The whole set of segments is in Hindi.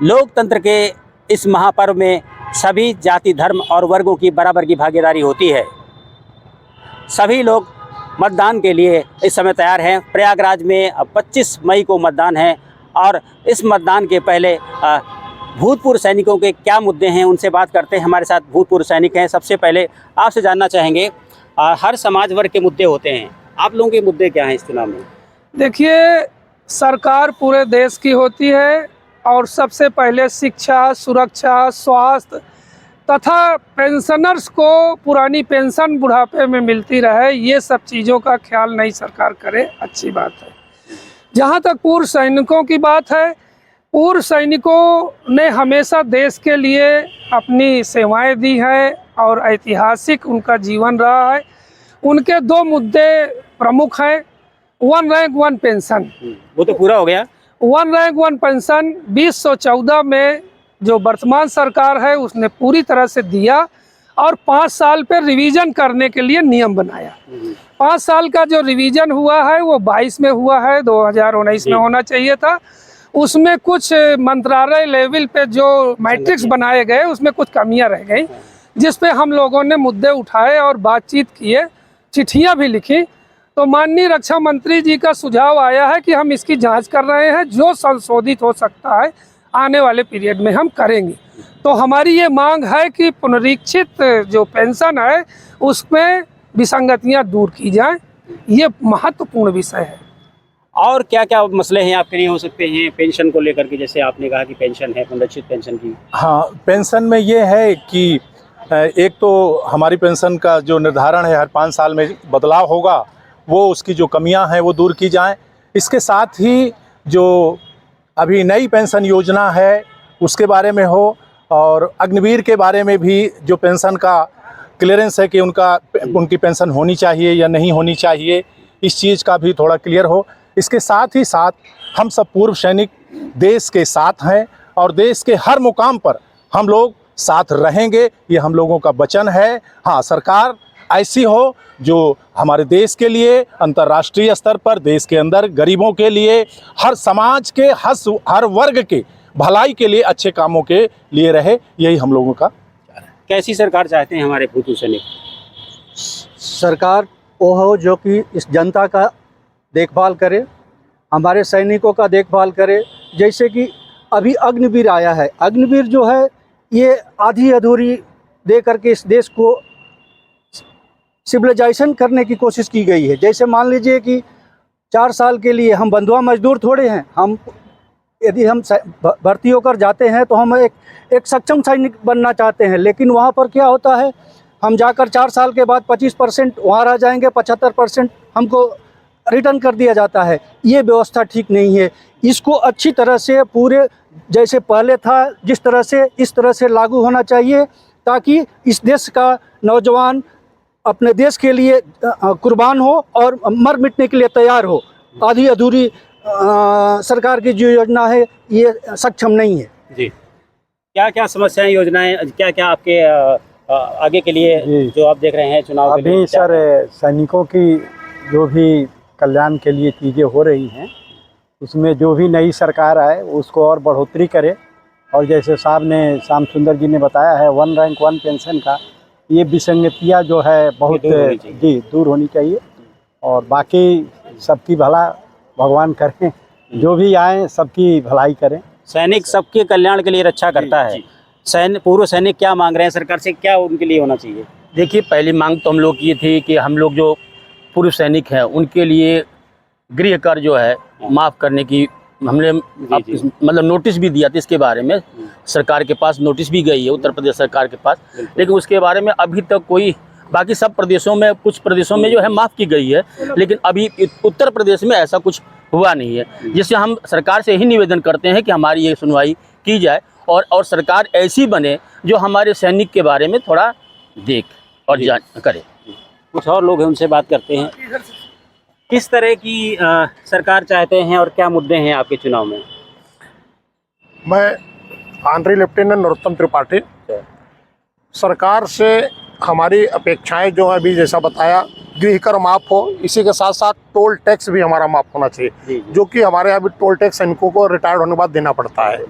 लोकतंत्र के इस महापर्व में सभी जाति, धर्म और वर्गों की बराबर की भागीदारी होती है। सभी लोग मतदान के लिए इस समय तैयार हैं। प्रयागराज में 25 मई को मतदान है और इस मतदान के पहले भूतपूर्व सैनिकों के क्या मुद्दे हैं उनसे बात करते हैं। हमारे साथ भूतपूर्व सैनिक हैं। सबसे पहले आपसे जानना चाहेंगे, हर समाज वर्ग के मुद्दे होते हैं, आप लोगों के मुद्दे क्या हैं इस चुनाव में? देखिए, सरकार पूरे देश की होती है और सबसे पहले शिक्षा, सुरक्षा, स्वास्थ्य तथा पेंशनर्स को पुरानी पेंशन बुढ़ापे में मिलती रहे, ये सब चीज़ों का ख्याल नई सरकार करे, अच्छी बात है। जहाँ तक पूर्व सैनिकों की बात है, पूर्व सैनिकों ने हमेशा देश के लिए अपनी सेवाएं दी हैं और ऐतिहासिक उनका जीवन रहा है। उनके दो मुद्दे प्रमुख हैं। वन रैंक वन पेंशन, वो तो पूरा हो गया। वन रैंक वन पेंशन 2014 में जो वर्तमान सरकार है उसने पूरी तरह से दिया और 5 साल पे रिवीजन करने के लिए नियम बनाया। 5 साल का जो रिवीजन हुआ है वो 22 में हुआ है, 2019 में होना चाहिए था। उसमें कुछ मंत्रालय लेवल पे जो मैट्रिक्स बनाए गए उसमें कुछ कमियां रह गई, जिस पे हम लोगों ने मुद्दे उठाए और बातचीत किए, चिट्ठियां भी लिखी। तो माननीय रक्षा मंत्री जी का सुझाव आया है कि हम इसकी जांच कर रहे हैं, जो संशोधित हो सकता है आने वाले पीरियड में हम करेंगे। तो हमारी ये मांग है कि पुनरीक्षित जो पेंशन है उसमें विसंगतियां दूर की जाएं, ये महत्वपूर्ण विषय है। और क्या क्या मसले हैं आपके लिए हो सकते हैं पेंशन को लेकर के? जैसे आपने कहा कि पेंशन है, पुनरीक्षित पेंशन की। हाँ, पेंशन में ये है कि एक तो हमारी पेंशन का जो निर्धारण है हर 5 साल में बदलाव होगा, वो उसकी जो कमियां हैं वो दूर की जाएं। इसके साथ ही जो अभी नई पेंशन योजना है उसके बारे में हो, और अग्निवीर के बारे में भी जो पेंशन का क्लियरेंस है कि उनकी पेंशन होनी चाहिए या नहीं होनी चाहिए, इस चीज़ का भी थोड़ा क्लियर हो। इसके साथ ही साथ हम सब पूर्व सैनिक देश के साथ हैं और देश के हर मुकाम पर हम लोग साथ रहेंगे, ये हम लोगों का वचन है। हाँ, सरकार ऐसी हो जो हमारे देश के लिए अंतर्राष्ट्रीय स्तर पर, देश के अंदर गरीबों के लिए, हर समाज के हर वर्ग के भलाई के लिए, अच्छे कामों के लिए रहे, यही हम लोगों का। कैसी सरकार चाहते हैं हमारे भूतपूर्व सैनिक? सरकार वो हो जो कि इस जनता का देखभाल करे, हमारे सैनिकों का देखभाल करे। जैसे कि अभी अग्निवीर आया है, अग्निवीर जो है ये आधी अधूरी दे करके इस देश को सिविलाइजेशन करने की कोशिश की गई है। जैसे मान लीजिए कि 4 साल के लिए हम बंधुआ मजदूर थोड़े हैं, हम यदि हम भर्ती होकर जाते हैं तो हम एक सक्षम सैनिक बनना चाहते हैं, लेकिन वहाँ पर क्या होता है, हम जाकर 4 साल के बाद 25% वहाँ रह जाएंगे, 75% हमको रिटर्न कर दिया जाता है। ये व्यवस्था ठीक नहीं है। इसको अच्छी तरह से पूरे जैसे पहले था जिस तरह से इस तरह से लागू होना चाहिए, ताकि इस देश का नौजवान अपने देश के लिए कुर्बान हो और मर मिटने के लिए तैयार हो। आधी अधूरी सरकार की जो योजना है ये सक्षम नहीं है। जी, क्या क्या समस्याएं, योजनाएं, क्या क्या आपके आगे के लिए जो आप देख रहे हैं चुनाव के लिए? अभी सर सैनिकों की जो भी कल्याण के लिए चीज़ें हो रही हैं, उसमें जो भी नई सरकार आए उसको और बढ़ोतरी करे। और जैसे साहब ने, श्याम सुंदर जी ने बताया है, वन रैंक वन पेंशन का ये विसंगतियाँ जो है बहुत दूर होनी चाहिए। और बाकी सबकी भला भगवान करें, जो भी आए सबकी भलाई करें। सैनिक सबके कल्याण के लिए रक्षा करता है। पूर्व सैनिक क्या मांग रहे हैं सरकार से, क्या उनके लिए होना चाहिए? देखिए, पहली मांग तो हम लोग की थी कि हम लोग जो पूर्व सैनिक हैं उनके लिए गृह कर जो है माफ़ करने की हमने मतलब नोटिस भी दिया था। इसके बारे में सरकार के पास नोटिस भी गई है, उत्तर प्रदेश सरकार के पास, लेकिन उसके बारे में अभी तक कोई, बाकी सब प्रदेशों में, कुछ प्रदेशों में जो है माफ़ की गई है, लेकिन अभी उत्तर प्रदेश में ऐसा कुछ हुआ नहीं है। जिससे हम सरकार से ही निवेदन करते हैं कि हमारी ये सुनवाई की जाए और सरकार ऐसी बने जो हमारे सैनिक के बारे में थोड़ा देख और जान करे। कुछ और लोग हैं, उनसे बात करते हैं। किस तरह की सरकार चाहते हैं और क्या मुद्दे हैं आपके चुनाव में? मैं ऑनरी लेफ्टिनेंट नरोत्तम त्रिपाठी। सरकार से हमारी अपेक्षाएं जो है अभी जैसा बताया गृह कर माफ़ हो, इसी के साथ साथ टोल टैक्स भी हमारा माफ़ होना चाहिए, जो कि हमारे यहाँ भी टोल टैक्स सैनिकों को रिटायर्ड होने के बाद देना पड़ता है।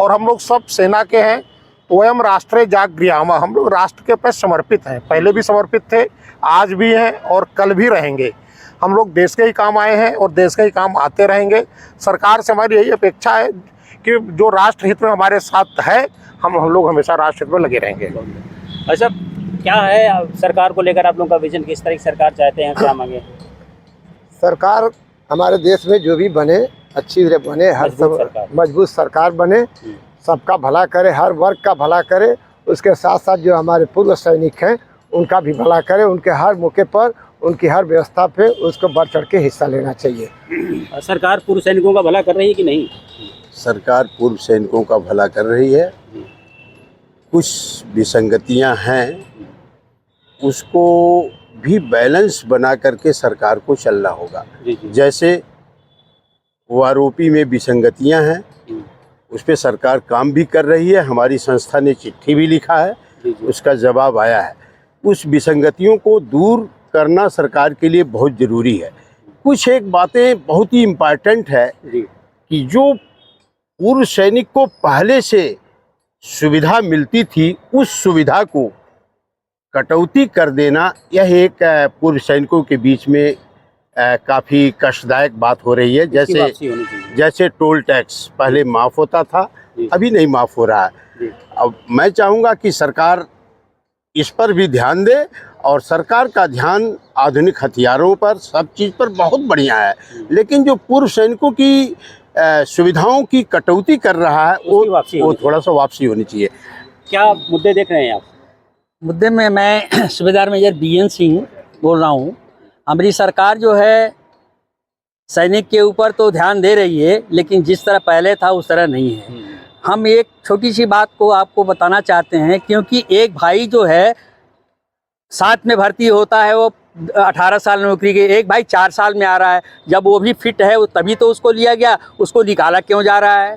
और हम लोग सब सेना के हैं, वयम राष्ट्रे जागृयाम, हम लोग राष्ट्र के प्रति समर्पित हैं, पहले भी समर्पित थे, आज भी हैं और कल भी रहेंगे। हम लोग देश के ही काम आए हैं और देश के ही काम आते रहेंगे। सरकार से हमारी यही अपेक्षा है कि जो राष्ट्र हित में हमारे साथ है, हम लोग हमेशा राष्ट्र हित में लगे रहेंगे। अच्छा, क्या है सरकार को लेकर आप लोगों का विजन, किस तरह की सरकार चाहते हैं, क्या मांगे? सरकार हमारे देश में जो भी बने अच्छी बने, हर मजबूत सरकार बने, सबका भला करे, हर वर्ग का भला करे। उसके साथ साथ जो हमारे पूर्व सैनिक हैं उनका भी भला करे, उनके हर मौके पर उनकी हर व्यवस्था पे उसको बढ़ चढ़ के हिस्सा लेना चाहिए। सरकार पूर्व सैनिकों का भला कर रही है कि नहीं? सरकार पूर्व सैनिकों का भला कर रही है, कुछ विसंगतियां हैं, उसको भी बैलेंस बना करके सरकार को चलना होगा। जैसे ओआरओपी में विसंगतियां हैं, उस पर सरकार काम भी कर रही है, हमारी संस्था ने चिट्ठी भी लिखा है, उसका जवाब आया है। उस विसंगतियों को दूर करना सरकार के लिए बहुत ज़रूरी है। कुछ एक बातें बहुत ही इम्पॉर्टेंट है कि जो पूर्व सैनिक को पहले से सुविधा मिलती थी, उस सुविधा को कटौती कर देना, यह एक पूर्व सैनिकों के बीच में काफ़ी कष्टदायक बात हो रही है। जैसे टोल टैक्स पहले माफ़ होता था, अभी नहीं माफ़ हो रहा है। अब मैं चाहूँगा कि सरकार इस पर भी ध्यान दे, और सरकार का ध्यान आधुनिक हथियारों पर, सब चीज़ पर बहुत बढ़िया है, लेकिन जो पूर्व सैनिकों की सुविधाओं की कटौती कर रहा है वो थोड़ा सा वापसी होनी चाहिए। क्या मुद्दे देख रहे हैं आप? मुद्दे में मैं सूबेदार मेजर बीएन सिंह बोल रहा हूँ। हमारी सरकार जो है सैनिक के ऊपर तो ध्यान दे रही है, लेकिन जिस तरह पहले था उस तरह नहीं है। हम एक छोटी सी बात को आपको बताना चाहते हैं, क्योंकि एक भाई जो है 7 में भर्ती होता है, वो 18 साल नौकरी के, एक भाई 4 साल में आ रहा है, जब वो भी फिट है तभी तो उसको लिया गया, उसको निकाला क्यों जा रहा है?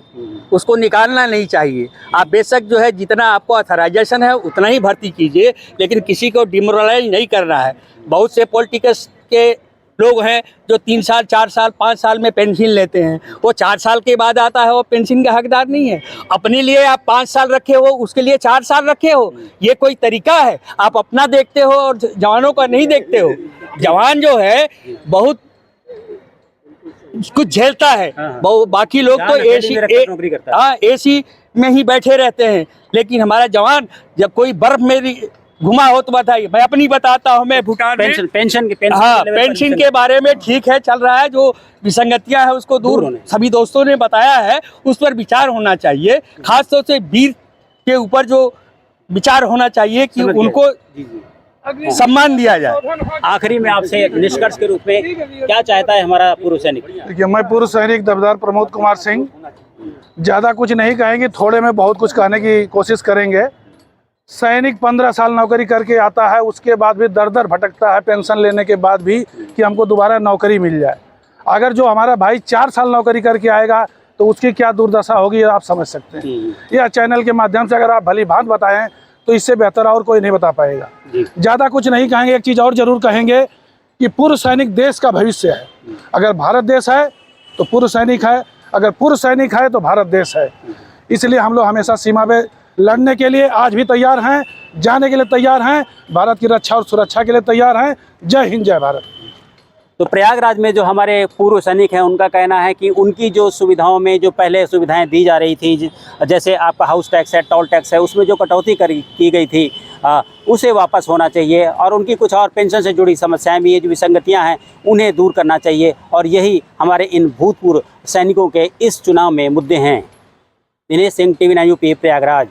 उसको निकालना नहीं चाहिए। आप बेशक जो है जितना आपको ऑथराइजेशन है उतना ही भर्ती कीजिए, लेकिन किसी को डिमोरलाइज नहीं करना है। बहुत से पॉलिटिकल्स के लोग हैं जो 3 साल 4 साल 5 साल में पेंशन लेते हैं, वो 4 साल के बाद आता है, वो पेंशन का हकदार नहीं है। अपने लिए आप 5 साल रखे हो, उसके लिए 4 साल रखे हो, ये कोई तरीका है? आप अपना देखते हो और जवानों का नहीं देखते हो। जवान जो है बहुत कुछ झेलता है, बाकी लोग तो एसी में ही बैठे रहते हैं, लेकिन हमारा जवान जब कोई बर्फ में घुमा हो तो बताइए। मैं अपनी बताता हूँ, मैं भूटान पेंशन के बारे में ठीक है चल रहा है, जो विसंगतियां है उसको दूर सभी दोस्तों ने बताया है, उस पर विचार होना चाहिए। खासतौर से वीर के ऊपर जो विचार होना चाहिए कि उनको सम्मान दिया जाए। आखिरी में आपसे निष्कर्ष के रूप में क्या चाहता है हमारा पूर्व सैनिक? देखिए, मैं पूर्व सैनिक दबदार प्रमोद कुमार सिंह, ज़्यादा कुछ नहीं कहेंगे, थोड़े में बहुत कुछ कहने की कोशिश करेंगे। सैनिक 15 साल नौकरी करके आता है, उसके बाद भी दर दर भटकता है पेंशन लेने के बाद भी कि हमको दोबारा नौकरी मिल जाए। अगर जो हमारा भाई 4 साल नौकरी करके आएगा तो उसकी क्या दुर्दशा होगी आप समझ सकते हैं। यह चैनल के माध्यम से अगर आप भली भांत बताएं तो इससे बेहतर और कोई नहीं बता पाएगा। ज़्यादा कुछ नहीं कहेंगे, एक चीज़ और ज़रूर कहेंगे कि पूर्व सैनिक देश का भविष्य है। अगर भारत देश है तो पूर्व सैनिक है, अगर पूर्व सैनिक है तो भारत देश है। इसलिए हम लोग हमेशा सीमा पे लड़ने के लिए आज भी तैयार हैं, जाने के लिए तैयार हैं, भारत की रक्षा और सुरक्षा के लिए तैयार हैं। जय हिंद, जय भारत। तो प्रयागराज में जो हमारे पूर्व सैनिक हैं उनका कहना है कि उनकी जो सुविधाओं में जो पहले सुविधाएं दी जा रही थी, जैसे आपका हाउस टैक्स है, टोल टैक्स है, उसमें जो कटौती की गई थी उसे वापस होना चाहिए, और उनकी कुछ और पेंशन से जुड़ी समस्याएं भी, ये जो विसंगतियां हैं उन्हें दूर करना चाहिए, और यही हमारे इन भूतपूर्व सैनिकों के इस चुनाव में मुद्दे हैं। Dinesh Singh, TV9 UP, Prayagraj.